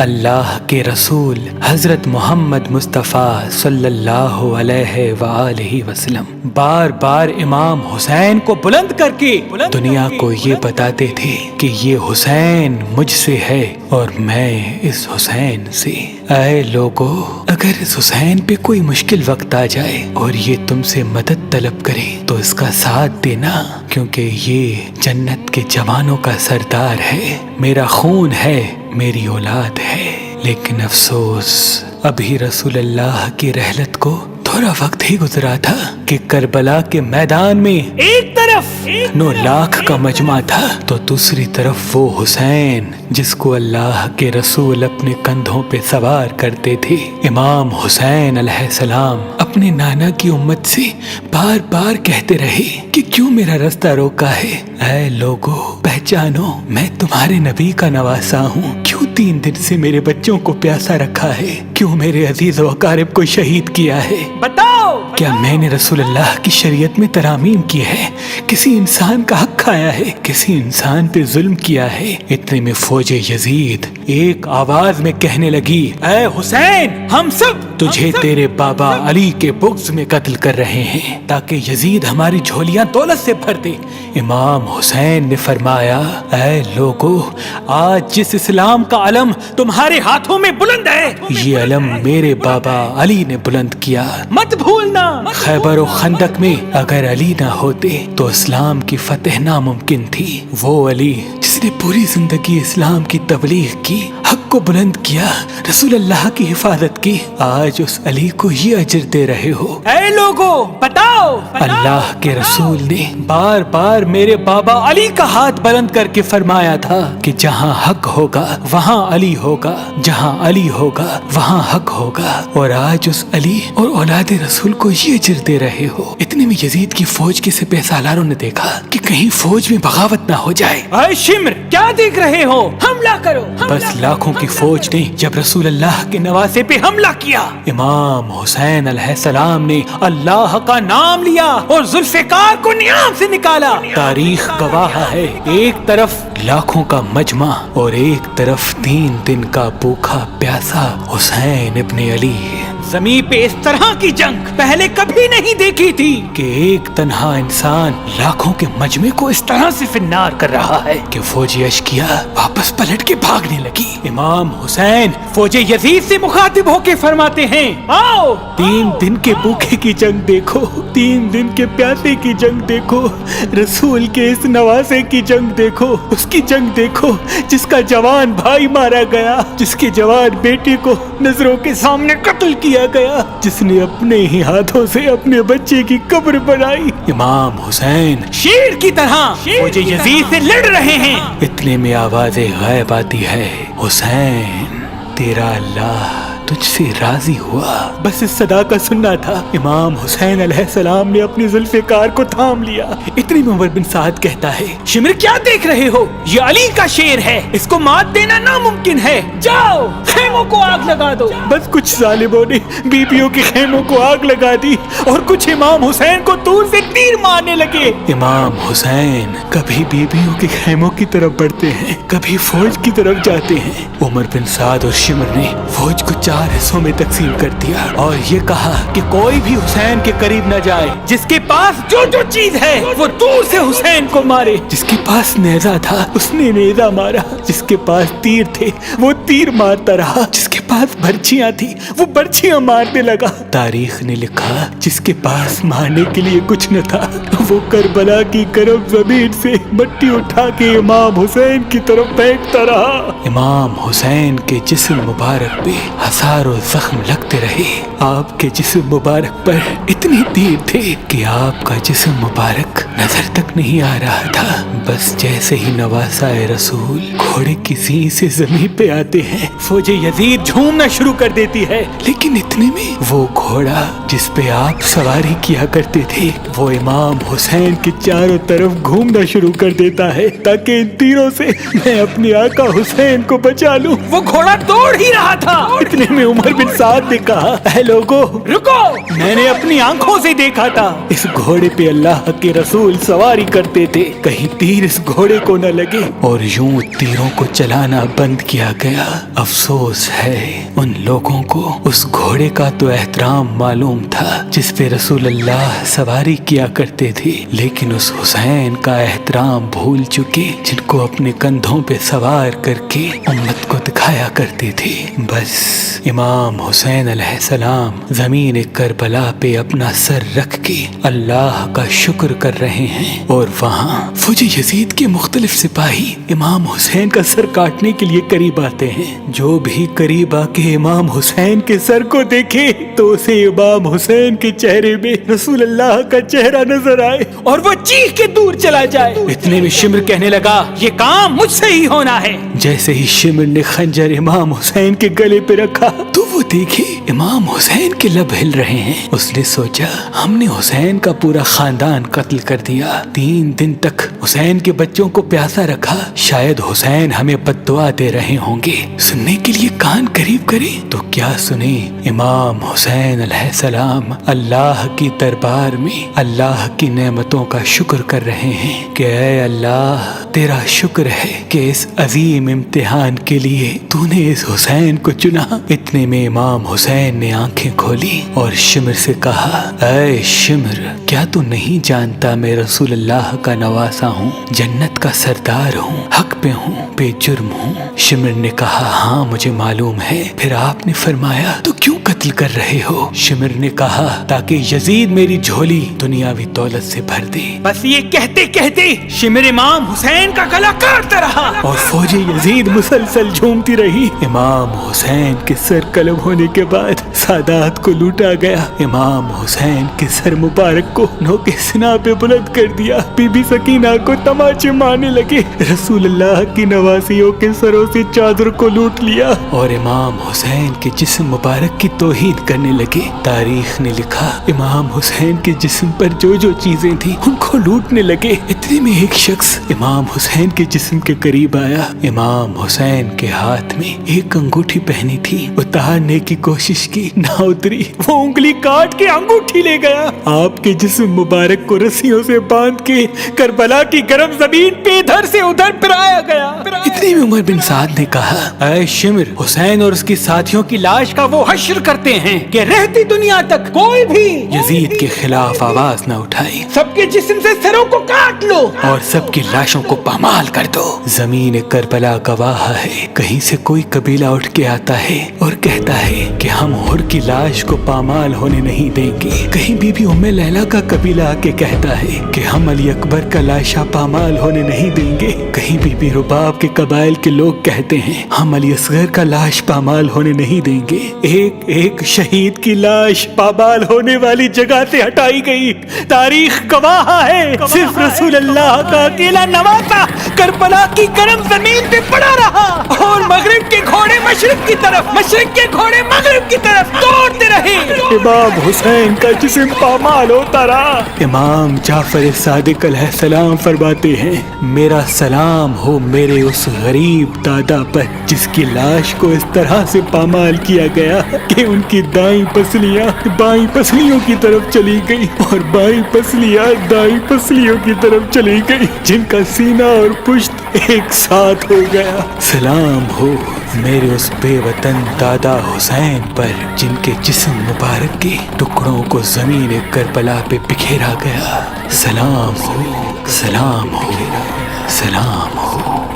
اللہ کے رسول حضرت محمد مصطفیٰ صلی اللہ علیہ وآلہ وسلم بار بار امام حسین کو بلند کر کے دنیا کو یہ بتاتے تھے کہ یہ حسین مجھ سے ہے اور میں اس حسین سے۔ اے لوگو، اگر اس حسین پہ کوئی مشکل وقت آ جائے اور یہ تم سے مدد طلب کرے تو اس کا ساتھ دینا، کیونکہ یہ جنت کے جوانوں کا سردار ہے، میرا خون ہے، میری اولاد ہے۔ لیکن افسوس، ابھی رسول اللہ کی رحلت کو تھوڑا وقت ہی گزرا تھا کہ کربلا کے میدان میں ایک طرف 9 لاکھ کا مجمع تھا تو دوسری طرف وہ حسین جس کو اللہ کے رسول اپنے کندھوں پہ سوار کرتے تھے۔ امام حسین علیہ السلام اپنے نانا کی امت سے بار بار کہتے رہے کہ کیوں میرا رستہ روکا ہے؟ اے لوگو، پہچانو، میں تمہارے نبی کا نواسا ہوں۔ کیوں 3 دن سے میرے بچوں کو پیاسا رکھا ہے؟ کیوں میرے عزیز و اقارب کو شہید کیا ہے؟ بتاؤ، کیا میں نے رسول اللہ کی شریعت میں ترامیم کی ہے؟ کسی انسان کا حق کھایا ہے؟ کسی انسان پہ ظلم کیا ہے؟ اتنے میں فوج یزید ایک آواز میں کہنے لگی، اے حسین، ہم سب تجھے تیرے بابا علی کے بغض میں قتل کر رہے ہیں تاکہ یزید ہماری جھولیاں دولت سے بھر دے۔ امام حسین نے فرمایا، اے لوگو، آج جس اسلام کا علم تمہارے ہاتھوں میں بلند ہے، یہ علم میرے بابا علی نے بلند کیا، مت بھولنا۔ خیبر و خندق میں اگر علی نہ ہوتے تو اسلام کی فتح ناممکن تھی۔ وہ علی جس نے پوری زندگی اسلام کی تبلیغ کی، حق کو بلند کیا، رسول اللہ کی حفاظت کی، آج اس علی کو یہ اجر دے رہے ہو۔ اے لوگو، بتاؤ، اللہ کے رسول نے بار بار میرے بابا علی کا ہاتھ بلند کر کے فرمایا تھا کہ جہاں حق ہوگا وہاں علی ہوگا، جہاں علی ہوگا وہاں حق ہوگا، اور آج اس علی اور اولاد رسول کو یہ اجر دے رہے ہو۔ اتنے میں یزید کی فوج کے سپہ سالاروں نے دیکھا کہ کہیں فوج میں بغاوت نہ ہو جائے۔ اے شمر، کیا دیکھ رہے ہو؟ حملہ کرو۔ بس لاکھوں کی فوج نے جب رسول اللہ کے نواسے پہ حملہ کیا، امام حسین علیہ السلام نے اللہ کا نام لیا اور ذوالفقار کو نیام سے نکالا۔ تاریخ گواہ ہے، ایک طرف لاکھوں کا مجمع اور ایک طرف 3 دن کا بھوکا پیاسا حسین ابن علی۔ زمین پہ اس طرح کی جنگ پہلے کبھی نہیں دیکھی تھی کہ ایک تنہا انسان لاکھوں کے مجمع کو اس طرح سے فنار کر رہا ہے کہ فوج اشکیا واپس پلٹ کے بھاگنے لگی۔ امام حسین فوج یزید سے مخاطب ہو کے فرماتے ہیں، آؤ، 3 دن کے بھوکے کی جنگ دیکھو، 3 دن کے پیاسے کی جنگ دیکھو، رسول کے اس نواسے کی جنگ دیکھو، اس کی جنگ دیکھو جس کا جوان بھائی مارا گیا، جس کے جوان بیٹے کو نظروں کے سامنے قتل کیا گیا، جس نے اپنے ہی ہاتھوں سے اپنے بچے کی قبر بنائی۔ امام حسین شیر کی طرح فوج یزید سے لڑ رہے ہیں۔ اتنے میں آواز غیب آتی ہے، حسین، تیرا اللہ تجھ سے راضی ہوا۔ بس اس صدا کا سننا تھا، امام حسین علیہ السلام نے اپنی ذوالفقار کو تھام لیا۔ اتنی میں عمر بن سعد کہتا ہے، شمر، کیا دیکھ رہے ہو؟ یہ علی کا شیر ہے، اس کو مات دینا ناممکن ہے، جاؤ خیموں کو آگ لگا دو۔ بس کچھ ظالموں نے بیبیوں کے خیموں کو آگ لگا دی اور کچھ امام حسین کو دور سے تیر مارنے لگے۔ امام حسین کبھی بیبیوں کے خیموں کی طرف بڑھتے ہیں، کبھی فوج کی طرف جاتے ہیں۔ عمر بن سعد اور شمر نے فوج کو 4 حصوں میں تقسیم کر دیا اور یہ کہا کہ کوئی بھی حسین کے قریب نہ جائے، جس کے پاس جو چیز ہے وہ دور سے حسین کو مارے۔ جس کے پاس نیزہ تھا اس نے نیزہ مارا، جس کے پاس تیر تھے وہ تیر مارتا رہا، جس کے پاس برچیاں تھی وہ برچیاں مارنے لگا۔ تاریخ نے لکھا جس کے پاس مارنے کے لیے کچھ نہ تھا وہ کربلا کی گرم زمین سے مٹی اٹھا کے امام حسین کی طرف پھینکتا رہا۔ امام حسین کے جسم مبارک پہ ہزاروں زخم لگتے رہے، آپ کے جسم مبارک پر اتنے تیر تھے کہ آپ کا جسم مبارک نظر تک نہیں آ رہا تھا۔ بس جیسے ہی نواسا رسول گھوڑے کی سینگ سے زمین پہ آتے ہیں، فوج यजीद झूमना शुरू कर देती है। लेकिन इतने में वो घोड़ा जिस पे आप सवारी किया करते थे वो इमाम हुसैन के चारों तरफ घूमना शुरू कर देता है ताकि इन तीरों से मैं अपने आका हुसैन को बचा लूं। वो घोड़ा दौड़ ही रहा था। इतने में उमर बिन साद ने कहा, ऐ लोगो रुको, मैंने अपनी आंखों से देखा था इस घोड़े पे अल्लाह के रसूल सवारी करते थे, कहीं तीर इस घोड़े को न लगे। और यूं तीरों को चलाना बंद किया गया। अफसोस है उन लोगों को उस घोड़े का तो एहतराम मालूम था जिस पे रसूल अल्लाह सवारी किया करते थे, लेकिन उस हुसैन का एहतराम भूल चुके जिनको अपने कंधों पे सवार करके उम्मत को दिखाया करते थे। बस इमाम हुसैन अलैहिस्सलाम जमीन करबला पे अपना सर रख के अल्लाह का शुक्र कर रहे हैं और वहाँ फौजी यजीद के मुख्तलिफ सिपाही इमाम हुसैन का सर काटने के लिए करीब आते हैं। जो भी करीब आके इमाम हुसैन के सर को देखे तो उसे इमाम हुसैन के चेहरे में रसूल अल्लाह का चेहरा नजर आए और वो चीख के दूर चला जाए। इतने में शिमर कहने लगा, ये काम मुझसे ही होना है। जैसे ही शिमर ने खंजर इमाम हुसैन के गले पे रखा तो वो देखे इमाम हुसैन के लब हिल रहे हैं। उसने सोचा, हमने हुसैन का पूरा खानदान कत्ल कर दिया, 3 दिन तक हुसैन के बच्चों को प्यासा रखा, शायद हुसैन हमें बद्दुआ दे रहे होंगे। सुनने के लिए कान करीब करे तो क्या सुने। इमाम हुसैन अलैहिस्सलाम अल्लाह की दरबार में अल्लाह की नेमतों का शुक्र कर रहे हैं कि ऐ अल्लाह तेरा शुक्र है कि इस अजीम इम्तिहान के लिए तूने इस हुसैन को चुना। इतने में इमाम हुसैन ने आंखें खोली और शिमर से कहा, ऐ शिमर, क्या तू नहीं जानता मैं रसूल अल्लाह का नवासा हूँ, जन्नत का सरदार हूँ, हक पे हूँ, बेजुर्म हूँ। शिमर ने कहा, हाँ मुझे मालूम है। फिर आपने फरमाया, तो क्यों कत्ल कर रहे हो? शिमर ने कहा, ताकि यजीद मेरी झोली दुनियावी दौलत से भर दे। बस ये कहते कहते शिमर इमाम हुसैन का गला काटता रहा और फौजी यजीद मुसलसल झूमती रही। इमाम हुसैन के सर कलम होने के बाद सादात को लूटा गया। इमाम हुसैन के सर मुबारक को नोके सिना पे बुलंद कर दिया। बीबी सकीना को तमाचे मारने लगे। रसूल अल्लाह की नवासियों के सरों से चादर को लूट लिया और इमाम हुसैन के जिस्म मुबारक की तौहीन करने लगे। तारीख ने लिखा, इमाम हुसैन के जिस्म पर जो जो चीजें थी उनको लूटने लगे। इतने में एक शख्स इमाम हुसैन के जिस्म के करीब आया। इमाम हुसैन के हाथ में एक अंगूठी पहनी थी, उतारने की कोशिश की, ना उतरी। वो उंगली काट के अंगूठी ले गया। आपके जिस्म मुबारक को रस्सियों से बांध के करबला की गर्म जमीन पे इधर से उधर फिराया गया। इतने में उमर बिन साद ने कहा, ऐ शिमर, हुसैन और उसके साथियों की लाश का वो हश्र करते हैं कि रहती दुनिया तक कोई भी यजीद के खिलाफ आवाज न उठाए। सबके जिस्म से सरों को काट लो और सबकी लाशों को पामाल कर दो। जमीन करबला गवाह है, कहीं से कोई कबीला उठ के आता है और कहता है कि हम हुर की लाश को पामाल होने नहीं देंगे। कहीं बीबी उम्मे लैला का कबीला आके कहता है कि हम अली अकबर का लाशा पामाल होने नहीं देंगे। कहीं बीबी रुबाब के कबाइल के लोग कहते हैं हम अली असगर का लाश पामाल होने नहीं देंगे। एक एक शहीद की लाश पामाल होने वाली जगह से हटाई गई। तारीख गवाह है, सिर्फ रसूल अल्लाह का अकेला नवासा करबला की गर्म जमीन पे पड़ा रहा और मगरिब के घोड़े मशरिक की तरफ, मशरिक के घोड़े मगरिब की तरफ दौड़ते रहे। इमाम हुसैन का जिस्म पामाल होता रहा। इमाम जाफर सादिक अलैहिस्सलाम फरमाते हैं, मेरा सलाम हो मेरे उस गरीब दादा पर जिसकी लाश को इस तरह से पामाल किया गया कि उनकी दाईं पसलियां बाईं पसलियों की तरफ चली गई और बाईं पसलियां दाईं पसलियों की तरफ चली गई, जिनका सीना और पुश्त एक साथ हो गया। सलाम हो मेरे उस बेवतन दादा हुसैन पर जिनके जिस्म मुबारक के टुकड़ों को जमीन करबला पे बिखेरा गया। सलाम हो, सलाम हो, सलाम हो।